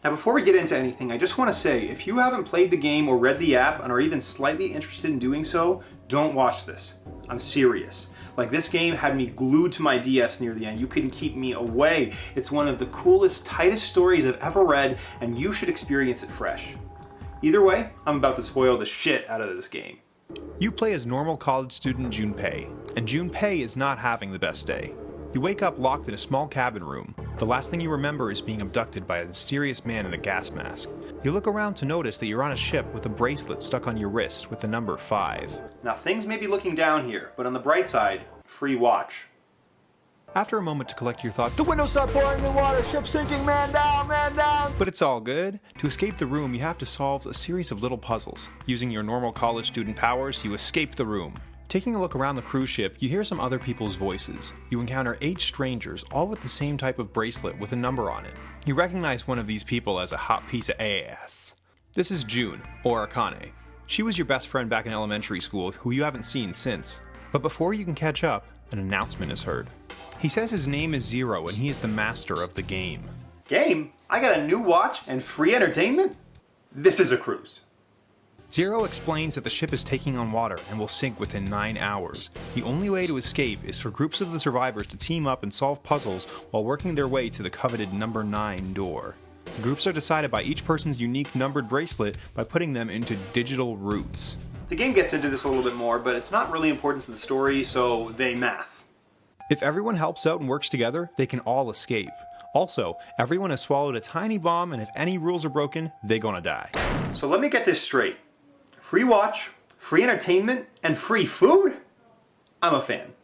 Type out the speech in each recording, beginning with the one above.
Now before we get into anything, I just want to say, if you haven't played the game or read the app and are even slightly interested in doing so, don't watch this. I'm serious. Like, this game had me glued to my DS near the end. You couldn't keep me away. It's one of the coolest, tightest stories I've ever read, and you should experience it fresh. Either way, I'm about to spoil the shit out of this game. You play as normal college student Junpei, and Junpei is not having the best day. You wake up locked in a small cabin room. The last thing you remember is being abducted by a mysterious man in a gas mask. You look around to notice that you're on a ship with a bracelet stuck on your wrist with the number 5. Now things may be looking down here, but on the bright side, free watch. After a moment to collect your thoughts, The windows start pouring in water, ship sinking, man down, man down! but it's all good. To escape the room, you have to solve a series of little puzzles. Using your normal college student powers, you escape the room. Taking a look around the cruise ship, you hear some other people's voices. You encounter 8 strangers, all with the same type of bracelet with a number on it. You recognize one of these people as a hot piece of ass. This is June, or Akane. She was your best friend back in elementary school, who you haven't seen since. But before you can catch up, an announcement is heard. He says his name is Zero and he is the master of the game. Game? I got a new watch and free entertainment? This is a cruise. Zero explains that the ship is taking on water and will sink within 9 hours. The only way to escape is for groups of the survivors to team up and solve puzzles while working their way to the coveted number 9 door. The groups are decided by each person's unique numbered bracelet by putting them into digital roots. The game gets into this a little bit more, but it's not really important to the story, so they math. If everyone helps out and works together, they can all escape. Also, everyone has swallowed a tiny bomb, and if any rules are broken, they're gonna die. So let me get this straight. Free watch, free entertainment, and free food? I'm a fan.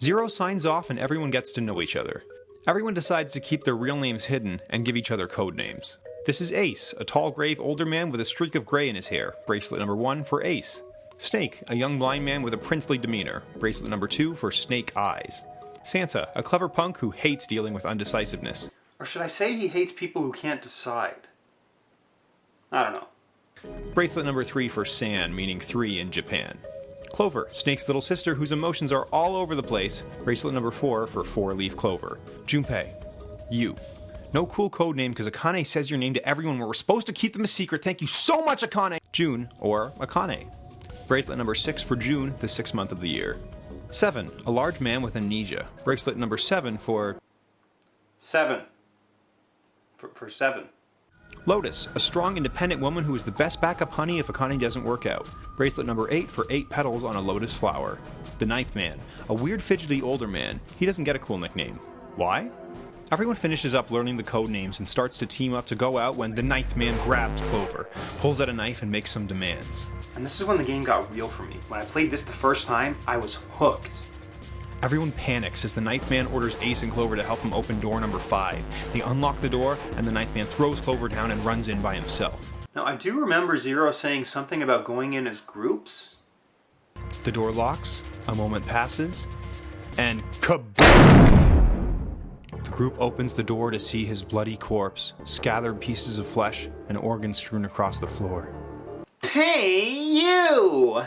Zero signs off and everyone gets to know each other. Everyone decides to keep their real names hidden and give each other code names. This is Ace, a tall, grave older man with a streak of gray in his hair, bracelet number 1 for Ace. Snake, a young blind man with a princely demeanor, bracelet number 2 for Snake Eyes. Santa, a clever punk who hates dealing with undecisiveness. Or should I say he hates people who can't decide? I don't know. Bracelet number 3 for San, meaning 3 in Japan. Clover, Snake's little sister whose emotions are all over the place, bracelet number 4 for 4-leaf clover. Junpei, you. No cool code name because Akane says your name to everyone where we're supposed to keep them a secret. Thank you so much, Akane! June, or Akane. Bracelet number 6 for June, the 6th month of the year. 7, a large man with amnesia. Bracelet number 7 for 7. For 7. Lotus, a strong, independent woman who is the best backup honey if Akane doesn't work out. Bracelet number 8 for 8 petals on a lotus flower. The 9th man, a weird, fidgety older man. He doesn't get a cool nickname. Why? Everyone finishes up learning the code names and starts to team up to go out when the 9th man grabs Clover, pulls out a knife and makes some demands. And this is when the game got real for me. When I played this the first time, I was hooked. Everyone panics as the 9th man orders Ace and Clover to help him open door number 5. They unlock the door, and the 9th man throws Clover down and runs in by himself. Now, I do remember Zero saying something about going in as groups. The door locks, a moment passes, and kaboom! The group opens the door to see his bloody corpse, scattered pieces of flesh, and organs strewn across the floor. Hey, you!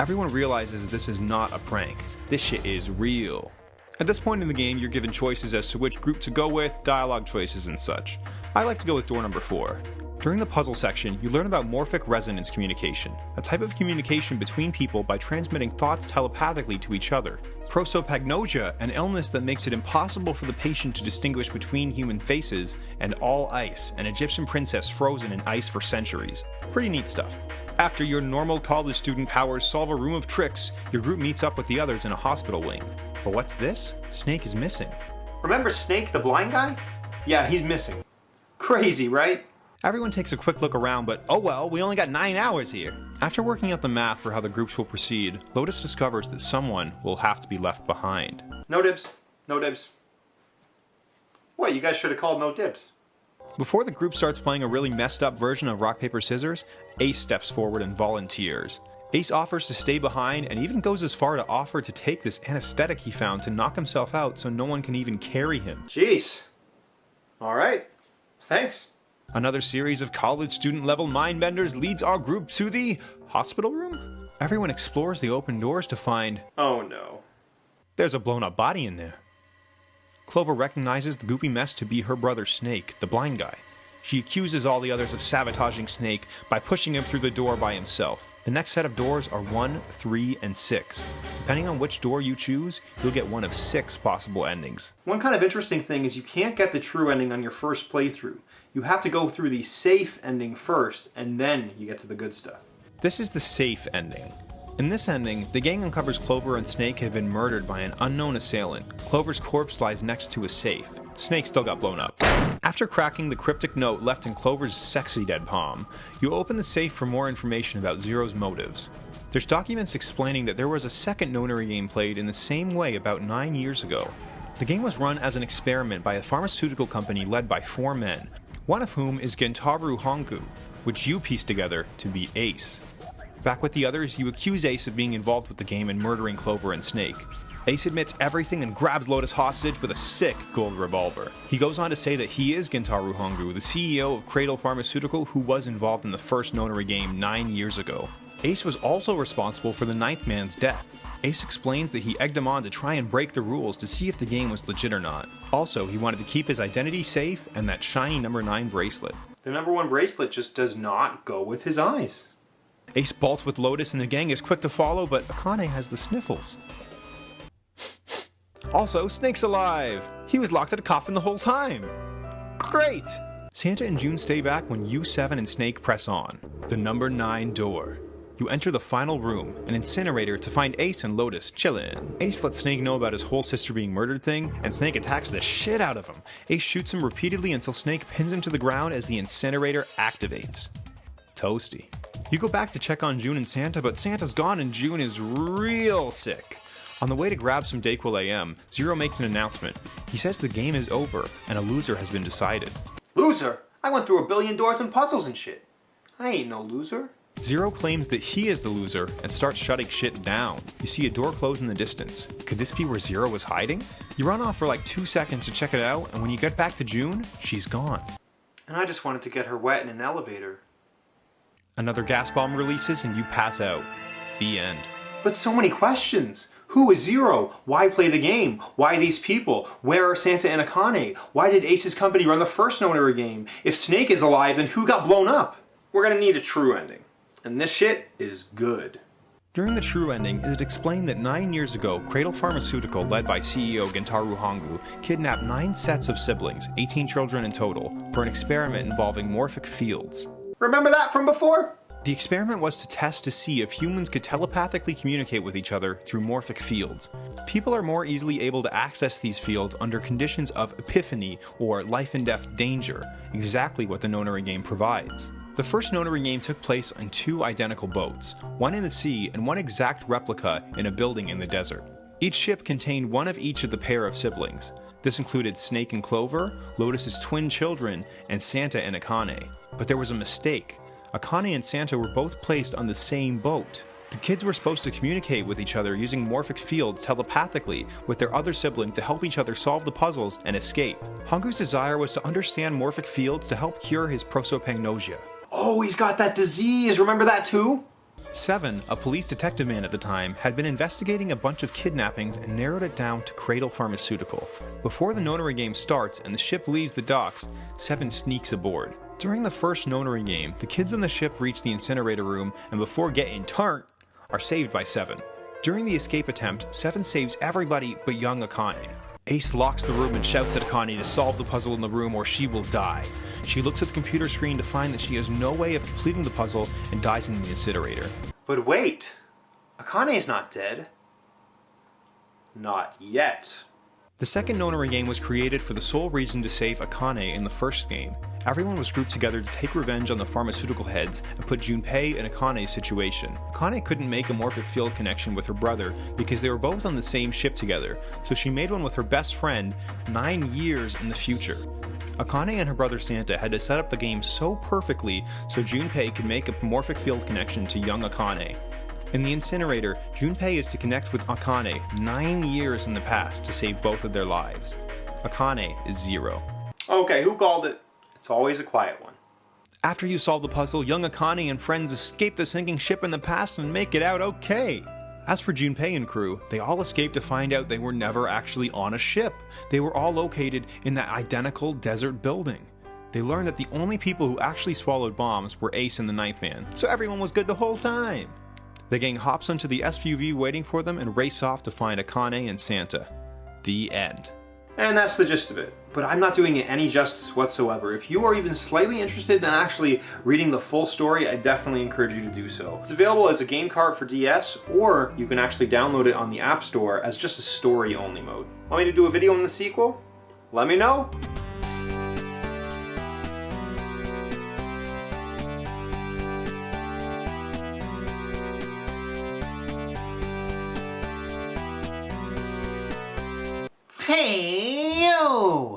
Everyone realizes this is not a prank. This shit is real. At this point in the game, you're given choices as to which group to go with, dialogue choices and such. I like to go with door number 4. During the puzzle section, you learn about Morphic Resonance communication, a type of communication between people by transmitting thoughts telepathically to each other. Prosopagnosia, an illness that makes it impossible for the patient to distinguish between human faces, and All Ice, an Egyptian princess frozen in ice for centuries. Pretty neat stuff. After your normal college student powers solve a room of tricks, your group meets up with the others in a hospital wing. But what's this? Snake is missing. Remember Snake, the blind guy? Yeah, he's missing. Crazy, right? Everyone takes a quick look around, but oh well, we only got 9 hours here. After working out the math for how the groups will proceed, Lotus discovers that someone will have to be left behind. No dibs. No dibs. What, you guys should have called no dibs. Before the group starts playing a really messed up version of rock, paper, scissors, Ace steps forward and volunteers. Ace offers to stay behind and even goes as far to offer to take this anesthetic he found to knock himself out so no one can even carry him. Jeez. Alright. Thanks. Another series of college student level mindbenders leads our group to the hospital room? Everyone explores the open doors to find... Oh no. There's a blown up body in there. Clover recognizes the goopy mess to be her brother Snake, the blind guy. She accuses all the others of sabotaging Snake by pushing him through the door by himself. The next set of doors are 1, 3, and 6. Depending on which door you choose, you'll get one of 6 possible endings. One kind of interesting thing is you can't get the true ending on your first playthrough. You have to go through the safe ending first, and then you get to the good stuff. This is the safe ending. In this ending, the gang uncovers Clover and Snake have been murdered by an unknown assailant. Clover's corpse lies next to a safe. Snake still got blown up. After cracking the cryptic note left in Clover's sexy dead palm, you open the safe for more information about Zero's motives. There's documents explaining that there was a second nonary game played in the same way about 9 years ago. The game was run as an experiment by a pharmaceutical company led by 4 men, one of whom is Gentaro Hongu, which you piece together to be Ace. Back with the others, you accuse Ace of being involved with the game and murdering Clover and Snake. Ace admits everything and grabs Lotus hostage with a sick gold revolver. He goes on to say that he is Gentaro Hongu, the CEO of Cradle Pharmaceutical who was involved in the first nonary game 9 years ago. Ace was also responsible for the 9th man's death. Ace explains that he egged him on to try and break the rules to see if the game was legit or not. Also, he wanted to keep his identity safe and that shiny number 9 bracelet. The number 1 bracelet just does not go with his eyes. Ace bolts with Lotus and the gang is quick to follow, but Akane has the sniffles. Also, Snake's alive! He was locked in a coffin the whole time! Great! Santa and June stay back when U7 and Snake press on. The number 9 door. You enter the final room, an incinerator, to find Ace and Lotus chillin'. Ace lets Snake know about his whole sister being murdered thing, and Snake attacks the shit out of him. Ace shoots him repeatedly until Snake pins him to the ground as the incinerator activates. Toasty. You go back to check on June and Santa, but Santa's gone and June is real sick. On the way to grab some Dayquil AM, Zero makes an announcement. He says the game is over and a loser has been decided. Loser? I went through 1 billion doors and puzzles and shit. I ain't no loser. Zero claims that he is the loser and starts shutting shit down. You see a door close in the distance. Could this be where Zero was hiding? You run off for like 2 seconds to check it out, and when you get back to June, she's gone. And I just wanted to get her wet in an elevator. Another gas bomb releases and you pass out. The end. But so many questions. Who is Zero? Why play the game? Why these people? Where are Santa and Akane? Why did Ace's company run the first nonary game? If Snake is alive, then who got blown up? We're gonna need a true ending. And this shit is good. During the true ending, it is explained that 9 years ago, Cradle Pharmaceutical, led by CEO Gentaro Hongu, kidnapped 9 sets of siblings, 18 children in total, for an experiment involving morphic fields. Remember that from before? The experiment was to test to see if humans could telepathically communicate with each other through morphic fields. People are more easily able to access these fields under conditions of epiphany or life and death danger, exactly what the nonary game provides. The first nonary game took place on 2 identical boats, one in the sea and one exact replica in a building in the desert. Each ship contained one of each of the pair of siblings. This included Snake and Clover, Lotus's twin children, and Santa and Akane. But there was a mistake. Akane and Santa were both placed on the same boat. The kids were supposed to communicate with each other using morphic fields telepathically with their other sibling to help each other solve the puzzles and escape. Hongu's desire was to understand morphic fields to help cure his prosopagnosia. Oh, he's got that disease. Remember that too? 7, a police detective man at the time, had been investigating a bunch of kidnappings and narrowed it down to Cradle Pharmaceutical. Before the nonary game starts and the ship leaves the docks, 7 sneaks aboard. During the first nonary game, the kids on the ship reach the incinerator room and before getting turned, are saved by 7. During the escape attempt, 7 saves everybody but young Akane. Ace locks the room and shouts at Akane to solve the puzzle in the room or she will die. She looks at the computer screen to find that she has no way of completing the puzzle and dies in the incinerator. But wait, Akane's not dead. Not yet. The second nonary game was created for the sole reason to save Akane in the first game. Everyone was grouped together to take revenge on the pharmaceutical heads and put Junpei in Akane's situation. Akane couldn't make a morphic field connection with her brother because they were both on the same ship together, so she made one with her best friend 9 years in the future. Akane and her brother Santa had to set up the game so perfectly so Junpei could make a morphic field connection to young Akane. In the incinerator, Junpei is to connect with Akane 9 years in the past to save both of their lives. Akane is Zero. Okay, who called it? It's always a quiet one. After you solve the puzzle, young Akane and friends escape the sinking ship in the past and make it out okay. As for Junpei and crew, they all escaped to find out they were never actually on a ship. They were all located in that identical desert building. They learned that the only people who actually swallowed bombs were Ace and the Ninth Man, so everyone was good the whole time. The gang hops onto the SUV waiting for them and race off to find Akane and Santa. The end. And that's the gist of it. But I'm not doing it any justice whatsoever. If you are even slightly interested in actually reading the full story, I definitely encourage you to do so. It's available as a game card for DS, or you can actually download it on the App Store as just a story-only mode. Want me to do a video on the sequel? Let me know. Hey, yo!